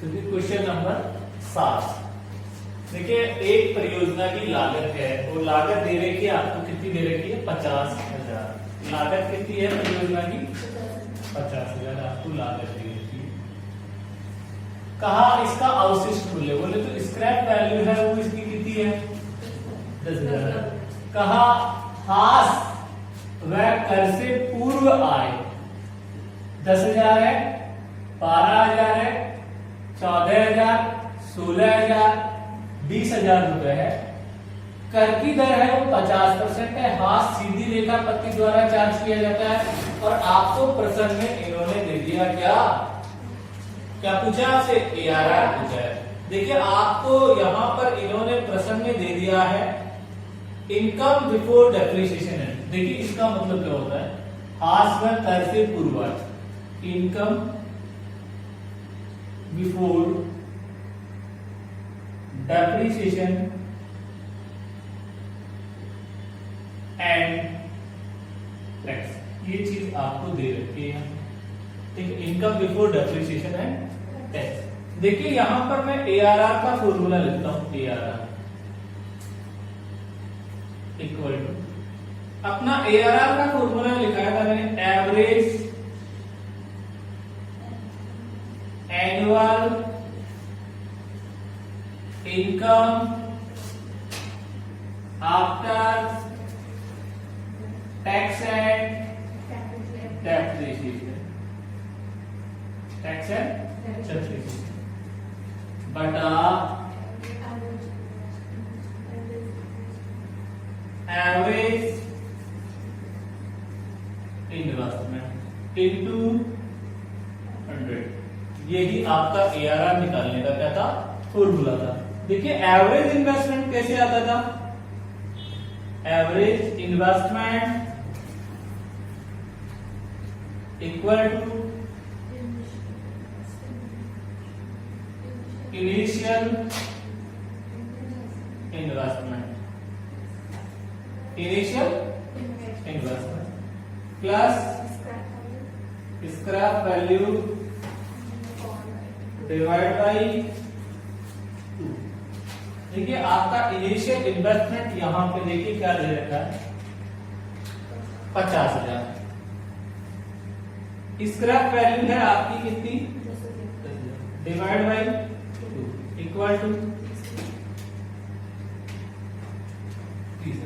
Question number 7। देखिए एक परियोजना की लागत है, वो लागत दे रखी है आपको, कितनी दे रखी है? 50,000। लागत कितनी है परियोजना की? 50,000 आपको लागत दे रखी है। कहा इसका अवशिष्ट मूल्य, बोले तो स्क्रैप वैल्यू है वो इसकी कितनी है? 10,000। कहा हास व कर से पूर्व आय 10,000 है, 12,000 है, 14,000, 16,000, 20,000 रुपए है। कर की दर है वो 50% है। हाथ सीधी रेखा पत्ती द्वारा चार्ज किया जाता है। और आपको प्रश्न में इन्होंने दे दिया क्या पूछा आपसे? ARR पूछा है। देखिए आपको यहां पर इन्होंने प्रश्न में दे दिया है इनकम बिफोर डेप्रिसिएशन है। देखिए इसका मतलब क्या होता है? हाथ व कर से पूर्व income before depreciation and tax, ये चीज आपको दे रखी है। ठीक है, income before depreciation and tax. देखिए यहां पर मैं ARR का फॉर्मूला लिखता हूं। ARR इक्वल टू, अपना ARR का फॉर्मूला लिखाया था मैंने, average annual income after tax and depreciation, tax and depreciation बटा एवरेज इन्वेस्टमेंट इनटू 100। यही आपका ARR निकालने का क्या था? फॉर्मूला था। देखिए एवरेज इन्वेस्टमेंट कैसे आता था? Average investment equal to initial investment, initial investment plus scrap value divide by 2। देखिए आपका इनिशियल इन्वेस्टमेंट यहां पे देखिए क्या दे रखा है? 50,000। स्क्रैप वैल्यू है आपकी कितनी? Divide by 2 equal to 30।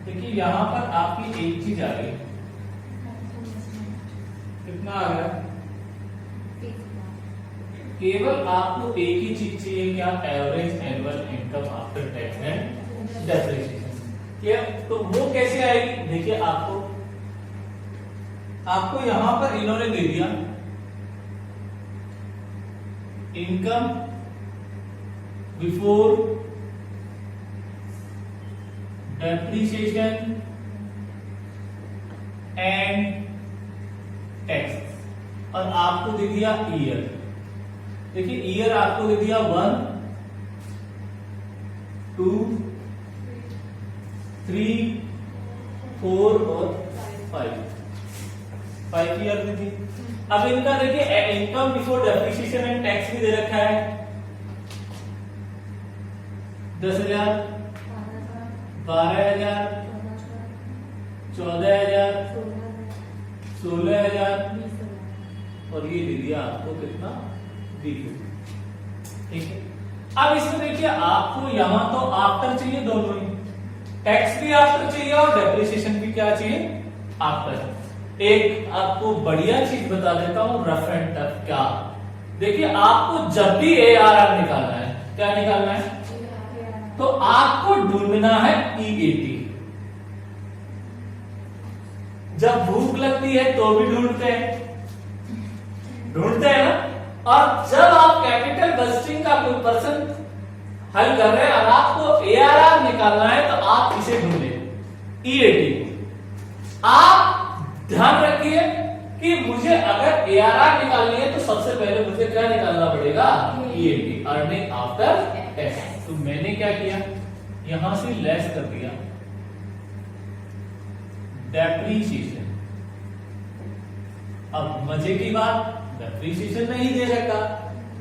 देखिए यहां पर आपकी एक चीज आ गई, कितना आ गया? केवल आपको एक ही चीज चाहिए, क्या? Average annual income after tax and depreciation. क्या? तो वो कैसे आएगी? देखिए आपको यहां पर इन्होंने दे दिया income before depreciation and tax और आपको दे दिया ईयर। देखिए ईयर आपको दे दिया 1, 2, 3, 4 और 5 ईयर दे दी। अब इनका देखिए income before depreciation and tax भी दे रखा है 10,000, 12,000, 14,000, 16,000 और ये दे दिया आपको कितना? 20। ठीक है, अब इसमें देखिए आपको यहां तो आफ्टर चाहिए दोनों ही, टैक्स भी आफ्टर चाहिए और डेप्रिसिएशन भी क्या चाहिए? आफ्टर। एक आपको बढ़िया चीज बता देता हूं, रफ एंड टफ। क्या? देखिए आपको जब भी ARR निकालना है, क्या निकालना है? तो आपको ढूंढना है EAT। जब भूख लगती है तो भी ढूंढते हैं ना। और जब आप कैपिटल बजटिंग का कोई प्रश्न हल कर रहे हैं और आपको ARR निकालना है तो आप इसे ढूंढे, EAT। आप ध्यान रखिए कि मुझे अगर ARR निकालनी है तो सबसे पहले मुझे क्या निकालना पड़ेगा? EAT, earning after tax. तो मैंने क्या किया? यहां से लेस कर दिया डेप्रिसिएशन। अब मजे की बात, डेप्रिसिएशन नहीं दे रखा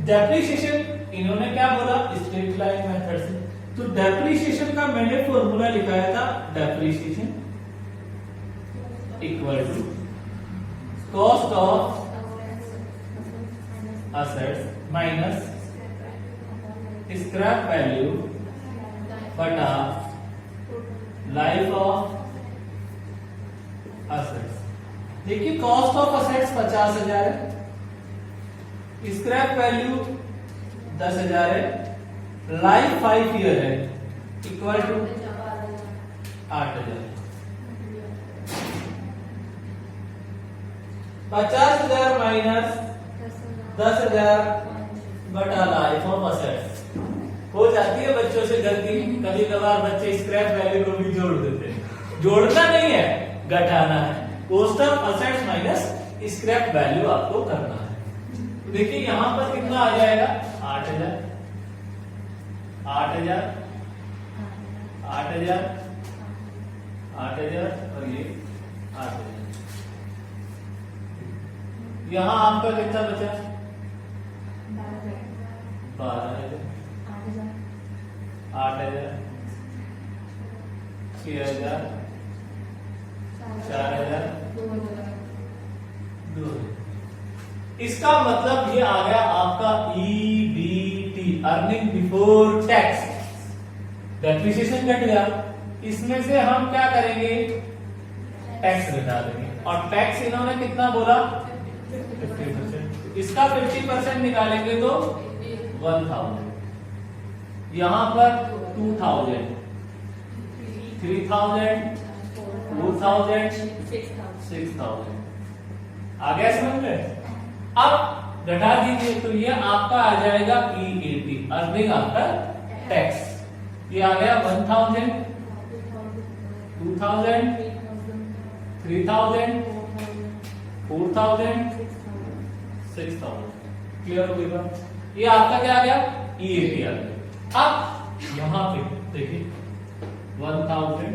डेप्रिसिएशन इन्होंने क्या बोला, स्ट्रेट लाइन मेथड से। तो डेप्रिसिएशन का मैंने फॉर्मूला लिखाया था, depreciation equal to cost of assets minus scrap value बटा लाइफ ऑफ असेट्स। देखिए कॉस्ट ऑफ असेट्स 50,000 है, स्क्रैप वैल्यू 10,000 है, लाइफ 5 ईयर है, इक्वल टू 8,000। 50,000 माइनस 10,000 बटा लाइफ ऑफ असेट्स। हो जाती है बच्चों से गलती, कभी कभार बच्चे स्क्रैप वैल्यू को भी जोड़ देते हैं। जोड़ना नहीं है, घटाना है। Cost of assets minus scrap value आपको करना है। देखिए यहां पर कितना आ जाएगा, 8,000 8,000 8,000 8,000 और ये 8,000। यहां आपका कितना बचा, 12,000 8,000 6,000 4,000 2,000। इसका मतलब ये आ गया आपका EBT, earning before tax. Depreciation घट गया, इसमें से हम क्या करेंगे, टैक्स घटा देंगे। और टैक्स इन्होंने कितना बोला, 50%। इसका 50% निकालेंगे तो 1,000। यहां पर 2,000 3,000 4,000 6,000। आ गया समझ में। अब घटा दीजिए तो ये आपका आ जाएगा ईएटी, अर्निंग आफ्टर टैक्स। ये आ गया 1,000 2,000 3,000 4,000 6,000। क्लियर हो गया। ये आपका क्या आ गया, ईएटी आ गया। अब यहां पे देखिए 1,000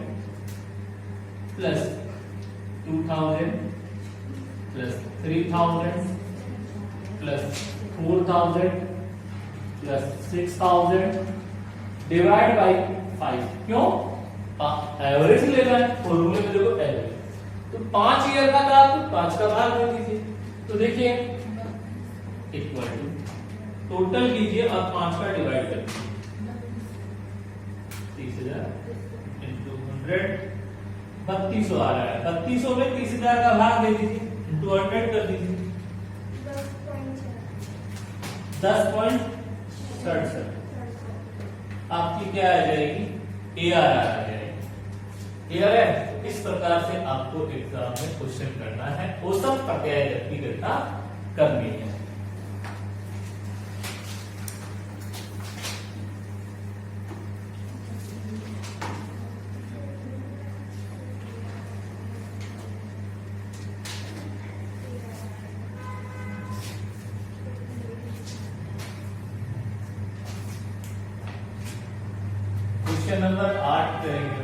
plus 2,000 plus 3,000 plus 4,000 plus 6,000 divide by 5। क्यों, एवरेज लेना है, फॉर्मूले में देखो एवरेज। तो 5 ईयर का था तो 5 का भाग दे दीजिए। तो देखिए इक्वल टू टोटल कीजिए और 5 का डिवाइड कर दीजिए। 30,000 इंटू 100 3200 आ रहा है। 3200 में 30,000 का भाग दे दीजिए, इंटू 100 कर दीजिए। 10.67 आपकी क्या आ जाएगी, एआर आ जाएगी। क्लियर है। इस प्रकार से आपको एग्जाम में क्वेश्चन करना है, औसत प्रत्यय व्यक्ति गणना करनी है। क्वेश्चन नंबर 8 करेंगे।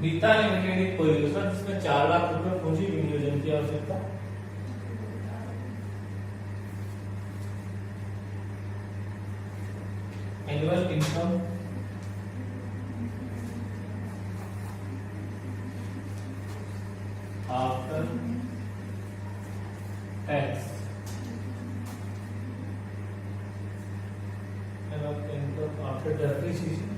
नीता लिमिटेड एक परियोजना जिसमें 4 लाख रुपए पूंजी विनियोजन की आवश्यकता। Annual income after tax, annual income after depreciation,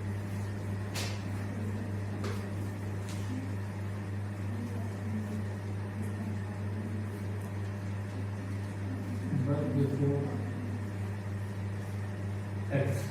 tax.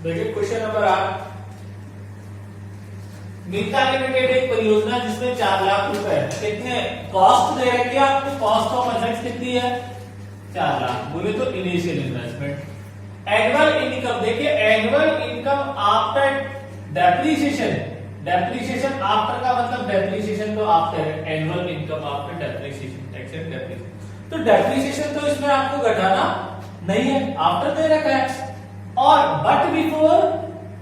देखिए क्वेश्चन नंबर 8, नीता लिमिटेड एक परियोजना जिसमें 4 लाख रुपए कितने कॉस्ट दे रखी है आपको, कॉस्ट ऑफ असेट्स कितनी है 4 लाख, बोले तो इनिशियल इन्वेस्टमेंट। एनुअल इनकम, देखिए annual income after depreciation, depreciation after का मतलब डेप्रिसिएशन तो आफ्टर है, annual income after depreciation, tax and depreciation. तो डेप्रिसिएशन तो इसमें आपको घटाना नहीं है, आफ्टर दे रखा है, और बट बिफोर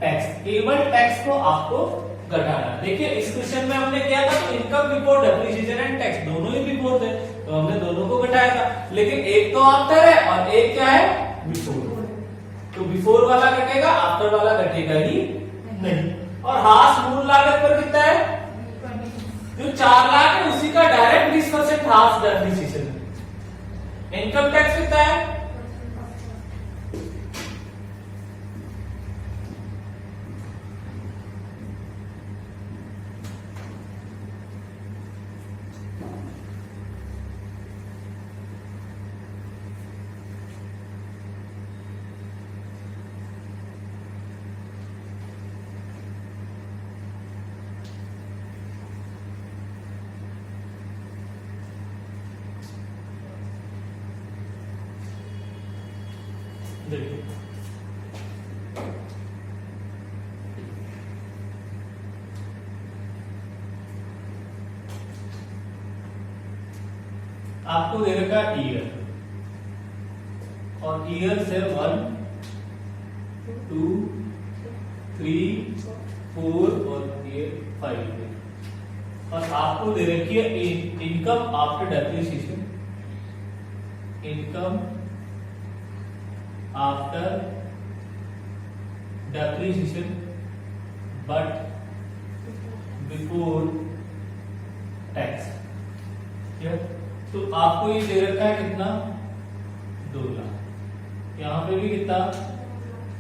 टैक्स, केवल टैक्स को आपको घटाना। देखिए इस क्वेश्चन में हमने क्या था, income before depreciation and tax दोनों ही बिफोर थे, तो हमने दोनों को घटाया था, लेकिन एक तो आफ्टर है और एक क्या है बिफोर, तो बिफोर वाला घटेगा, आफ्टर वाला घटेगा ही नहीं। और हास मूल लागत पर कितना है, जो 4 लाख है उसी का direct 20% half depreciation. Income tax कितना है, देखिए आपको दे रखा ईयर, और ईयर से 1 2 3 4 और ये 5 है, और आपको दे रखी है income after depreciation, income after depreciation but before tax. तो आपको ये दे रखा है कितना, 2 लाख। यहाँ पे भी कितना,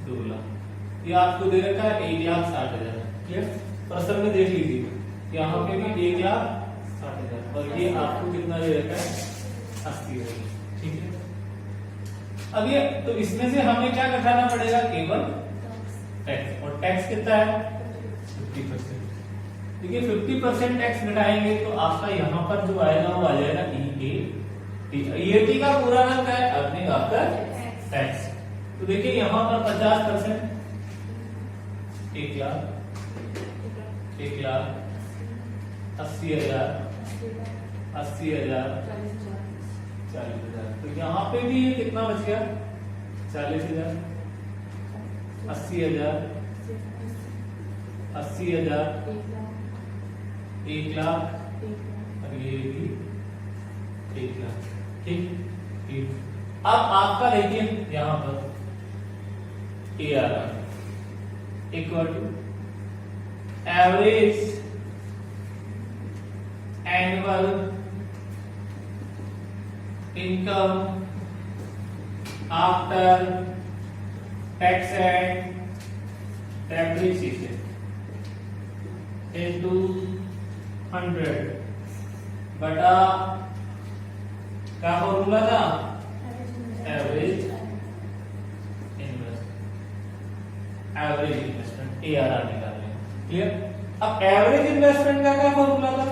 2 लाख। ये आपको दे रखा है 1,60,000। क्लियर? प्रश्न में देख लीजिए, यहाँ पे भी 1,60,000 और ये आपको कितना दे रखा है, 80,000। ठीक है। अब ये तो इसमें से हमें क्या घटाना पड़ेगा, केवल टैक्स। और टैक्स कितना है, 50%। देखिए 50% टैक्स घटाएंगे तो आपका यहाँ पर जो आएगा वो आ जाएगा EAT का पूरा नाम क्या है, अर्निंग आफ्टर टैक्स। तो देखिए यहाँ पर 50%, 1 लाख, 80,000, 80,000, 40,000। तो यहाँ पे भी ये कितना बच गया, 40,000, 80,000, 80,000, 1 लाख और ये भी 1 लाख। ठीक। अब आपका देखिए यहां पर ARR equal to average annual income after tax and depreciation into 100 बटा क्या फॉर्मूला था, एवरेज इन्वेस्टमेंट ARR निकाल रहे हैं। क्लियर? अब एवरेज इन्वेस्टमेंट का क्या फॉर्मूला था,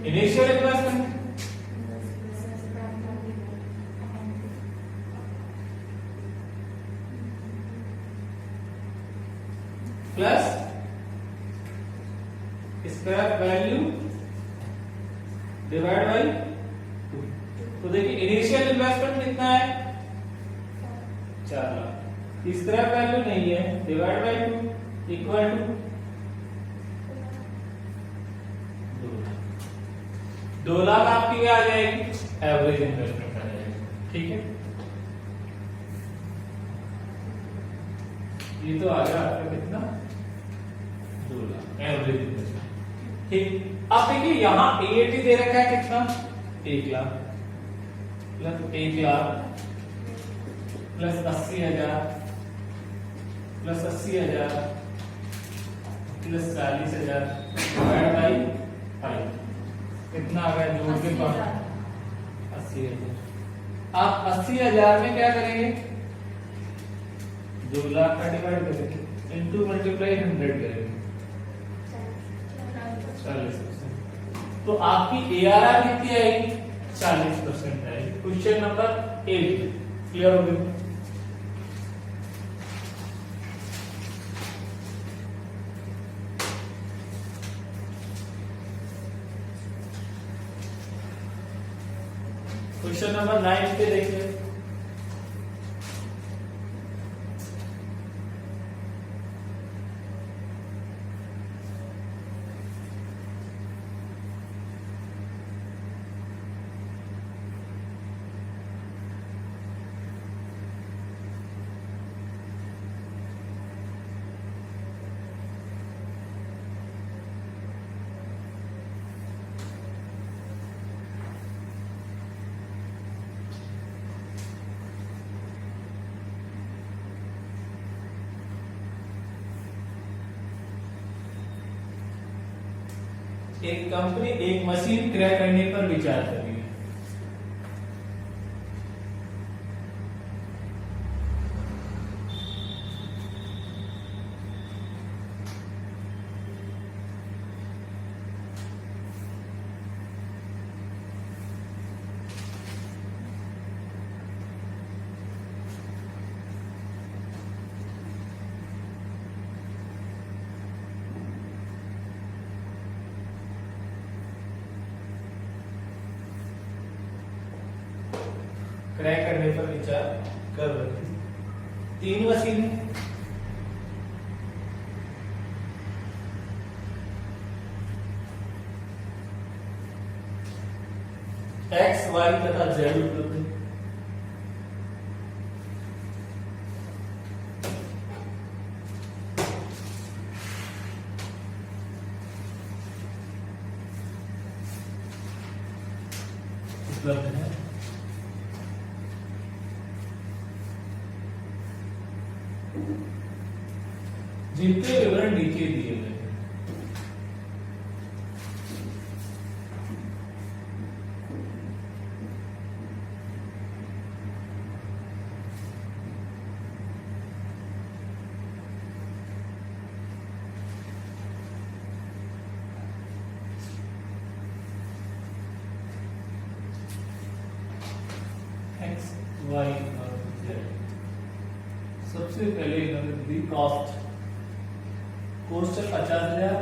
initial investment plus scrap value divide by 2। तो देखिए इनिशियल इन्वेस्टमेंट कितना है, 4 लाख। स्क्रैप वैल्यू नहीं है, divide by 2 equal to 2 lakh आपकी आ जाएगी, एवरेज इन्वेस्टमेंट आ जाएगी। ठीक है, ये तो आ गया आपका कितना, 2 लाख एवरेज इन्वेस्टमेंट। ठीक। अब देखिए यहाँ AAT दे रखा है कितना, 1 lakh plus 1 lakh plus 80,000 plus 80,000 plus 40,000 divide by 5 कितना आ गया, जोड़ के 80,000। आप 80,000 में क्या करेंगे, 2 लाख का डिवाइड करेंगे इनटू मल्टीप्लाई 100 करेंगे, 40%। तो आपकी ARR कितनी आएगी, 40% आएगी। क्वेश्चन नंबर 8 क्लियर हो गया। क्वेश्चन नंबर 9 पे देखिए, एक कंपनी एक मशीन क्रय करने पर विचार कर रही है। क्रय करने पर विचार कर रही है। 3 मशीनें एक्स वाई तथा जेड उपलब्ध है। उपलब्ध है। जिनके विवरण नीचे दिए गए हैं। एक्स वाई और जेड। सबसे पहले इन्होंने दी कॉस्ट। कॉस्ट है 50,000,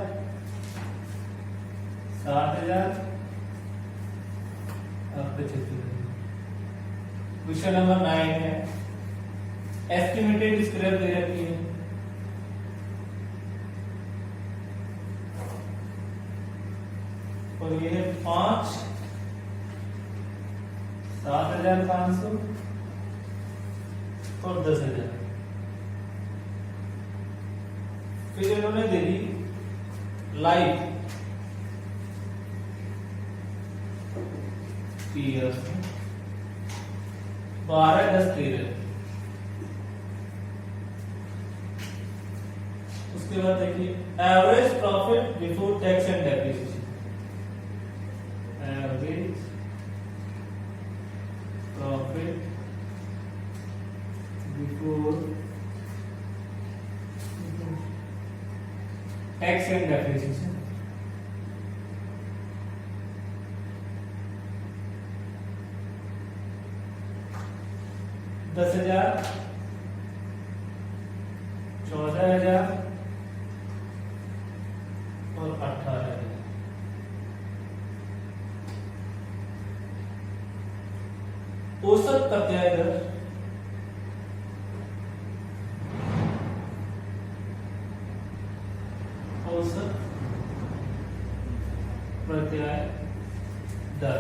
60,000 और 75,000। क्वेश्चन नंबर 9 है एस्टिमेटेड स्क्रैप दे रखी है। और ये 5 7,500 और 10,000। फिर इन्होंने दे दी लाइफ ईयर 12, 10, 13। उसके बाद देखिए average profit before tax and depreciation. Average profit before tax and depreciation. $10,000, 14,000 और 18,000। औसत प्रत्याय दर औसत प्रत्याय दर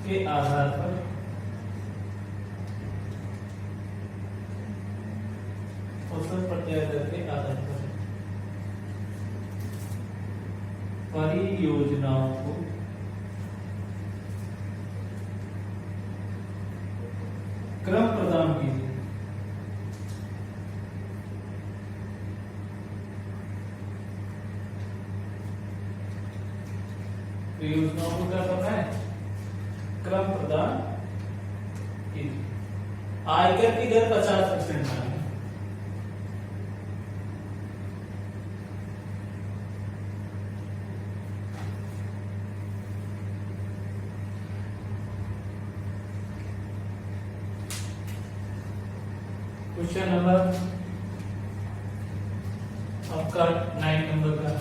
के आधार पर औसत प्रत्याय दर के आधार पर परियोजनाओं को क्रम प्रदान कीजिए। परियोजनाओं को क्या करना है? क्रम प्रदान कीजिए। आयकर की दर 50% है। क्वेश्चन नंबर आपका 9 नंबर का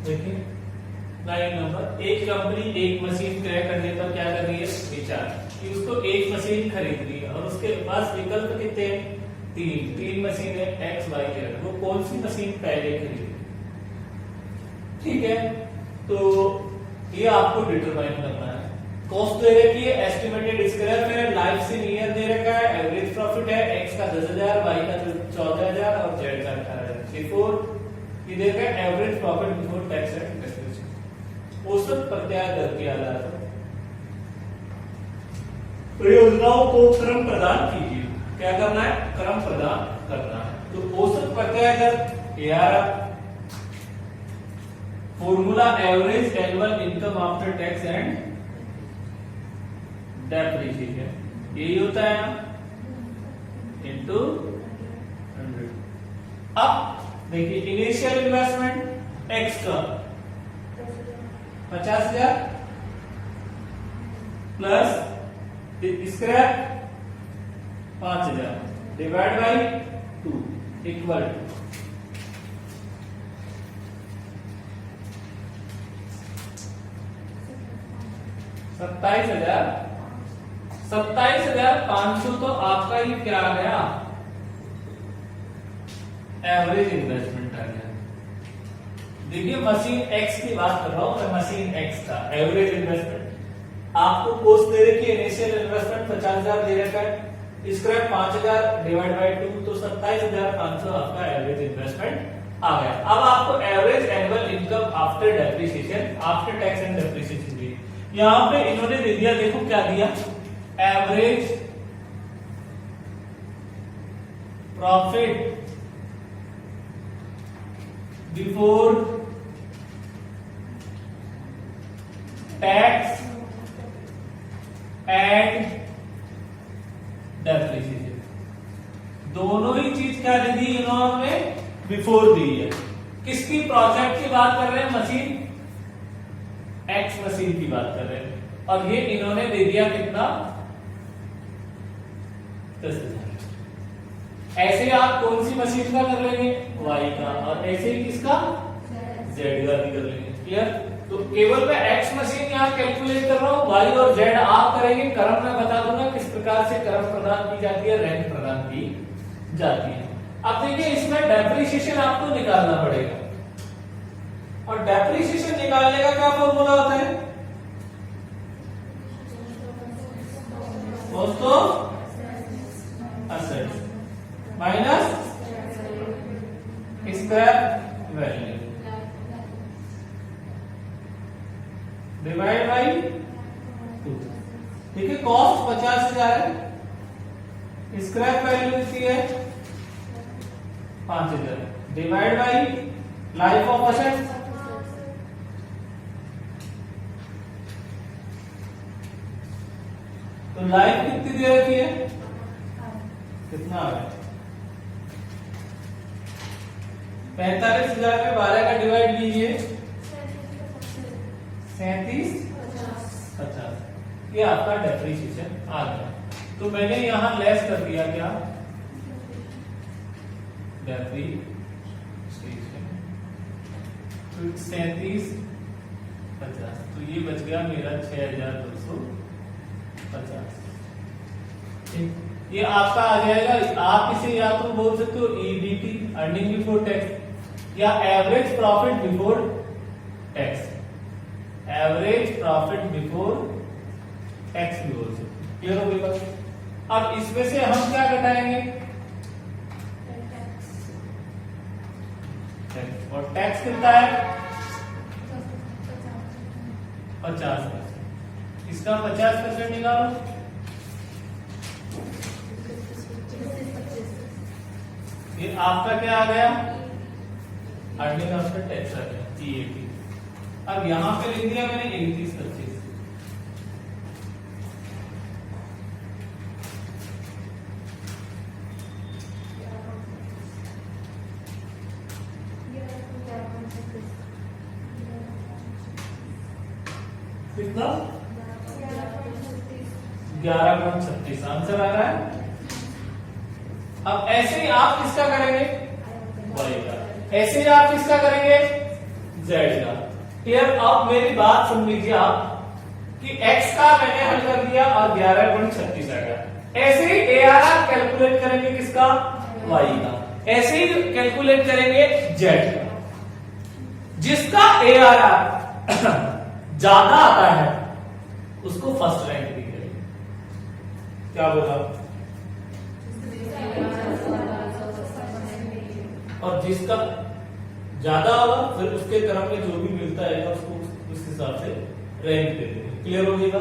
देखिए 9 नंबर। एक कंपनी एक मशीन क्रय करने पर क्या कर रही है? विचार कि उसको एक मशीन खरीदनी है और उसके पास विकल्प कितने हैं? तीन मशीन है एक्स वाई जेड। वो कौन सी मशीन पहले खरीदे? ठीक है, तो ये आपको डिटरमाइन करना है। कॉस्ट दे रखी है, एस्टिमेटेड स्क्रैप है, लाइफ इन ईयर दे रखा है, एवरेज प्रॉफिट है, एक्स का 10,000, वाई का 14,000 और जेड का 18,000। बिफोर ये दे रखा है average profit before tax and depreciation. औसत प्रत्याय दर के आधार पर परियोजनाओं को क्रम प्रदान कीजिए। क्या करना है? क्रम प्रदान करना है। तो औसत प्रत्याय दर यार formula average annual income after tax and depreciation यही होता है इनटू 100। अब देखिए इनिशियल इन्वेस्टमेंट एक्स का 50,000 plus scrap 5000 divide by 2 equal to 27,500 तो आपका ये क्या आ गया, एवरेज इन्वेस्टमेंट आ गया। देखिए मशीन एक्स की बात कर रहा हूं मैं, मशीन एक्स का एवरेज इन्वेस्टमेंट आपको कॉस्ट दे रखी है, इनिशियल इन्वेस्टमेंट 50,000 दे रखा है, स्क्रैप 5,000 डिवाइड बाई 2 तो 27,500 आपका एवरेज इन्वेस्टमेंट आ गया। अब आपको average annual income after depreciation, after tax and depreciation दी। यहां पे इन्होंने दे दिया, देखो क्या दिया, average profit before tax and depreciation, दोनों ही चीज क्या दे दी इन्होंने, बिफोर दी है। किसकी प्रोजेक्ट की बात कर रहे हैं, मशीन एक्स मशीन की बात कर रहे हैं, और ये इन्होंने दे दिया कितना, 10,000। ऐसे आप कौन सी मशीन का कर लेंगे, वाई का, और ऐसे ही किसका, जेड का भी कर लेंगे। क्लियर? तो केवल मैं एक्स मशीन यहाँ कैलकुलेट कर रहा हूँ, वाई और जेड आप करेंगे। क्रम मैं बता दूंगा किस प्रकार से क्रम प्रदान की जाती है, रैंक प्रदान की जाती है। अब देखिए इसमें डेप्रिसिएशन आपको निकालना पड़ेगा, और डेप्रिसिएशन निकालने का क्या फॉर्मूला होता है दोस्तों, assets minus scrap value divide by 2। ठीक है, कॉस्ट 50,000 है, स्क्रैप वैल्यू इतनी है 5,000 divide by life of assets, तो लाइफ कितनी दे रखी है, कितना आ गया 45,000 में 12 का डिवाइड कीजिए, 37,50, ये आपका डेप्रिसिएशन आ गया। तो मैंने यहां लेस कर दिया क्या, डेप्रिसिएशन 37,50, तो ये बच गया मेरा 6,250। ये आपका आ जाएगा, आप इसे या तो बोल सकते हो ईबीटी, अर्निंग बिफोर टैक्स, या average profit before tax, average profit before tax भी बोल सकते। क्लियर हो गया? अब इसमें से हम क्या घटाएंगे, और टैक्स कितना है 50%, इसका 50% निकालो, ये आपका क्या आ गया, अर्निंग आफ्टर टैक्स आ गया EAT। अब यहां पे लिख दिया मैंने 31,25, कितना 11.36 आंसर आ रहा है। अब ऐसे ही आप किसका करेंगे, वाई का, ऐसे ही आप किसका करेंगे, जेड का। क्लियर? अब मेरी बात सुन लीजिए आप, कि एक्स का मैंने हल कर दिया और 11.36 आ गया। ऐसे ही ARR कैलकुलेट करेंगे किसका, वाई का, ऐसे ही कैलकुलेट करेंगे जेड का। जिसका ARR ज्यादा आता है उसको फर्स्ट रैंक दी जाएगी। क्या बोला, और जिसका ज्यादा होगा फिर उसके क्रम में जो भी मिलता है उसको उस हिसाब से रैंक दे देंगे। क्लियर हो जाएगा?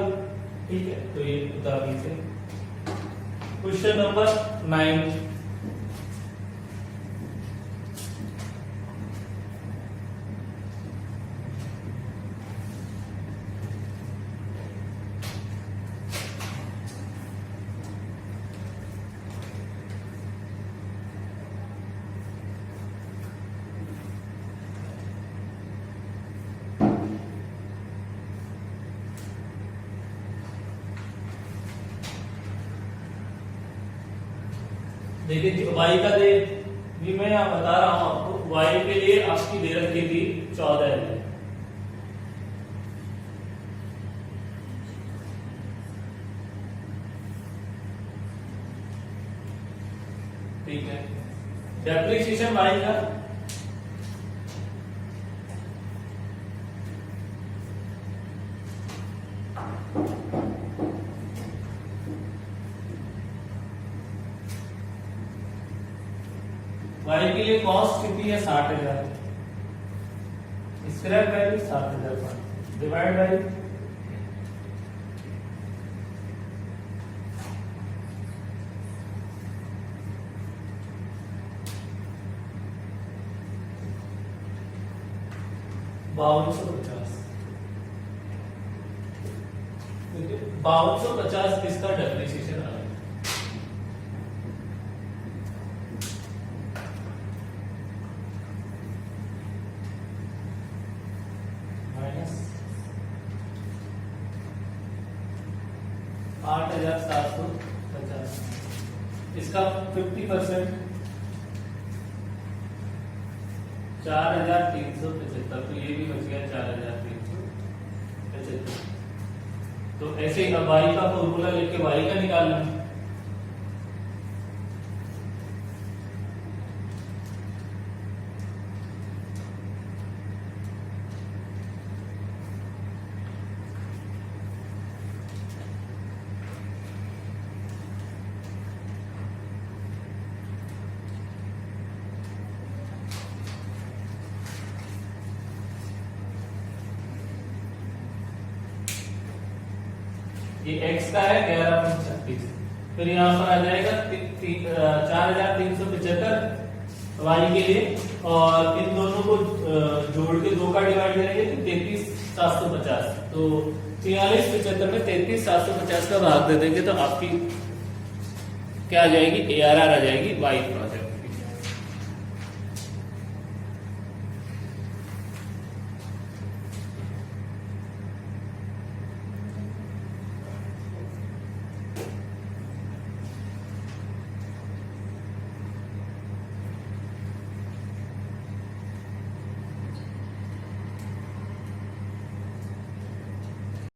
ठीक है, तो ये बता दीजिए। क्वेश्चन नंबर 9, देखिए y का दे, ये मैं यहाँ बता रहा हूँ आपको, y के लिए आपकी दे रखी थी 14 है, ठीक है। डेप्रिसिएशन y का y के लिए कॉस्ट कितनी है 60,000, स्क्रैप वैल्यू 60,000 डिवाइड बाई $5250। 5250 इसका डेप्रिसिएशन आएगा। माइनस 8,750, इसका 50% 4,375, तो ये भी बच गया 4,375। तो ऐसे ही अब y का फॉर्मूला लेके y का निकालना है। ये x का है 1136, फिर यहाँ पर आ जाएगा 4,375 y के लिए, और इन दोनों को जोड़ के 2 का डिवाइड करेंगे तो 33,750, तो 4375 में 33,750 का भाग दे देंगे तो आपकी क्या आ जाएगी, ARR आ जाएगी y प्रोजेक्ट।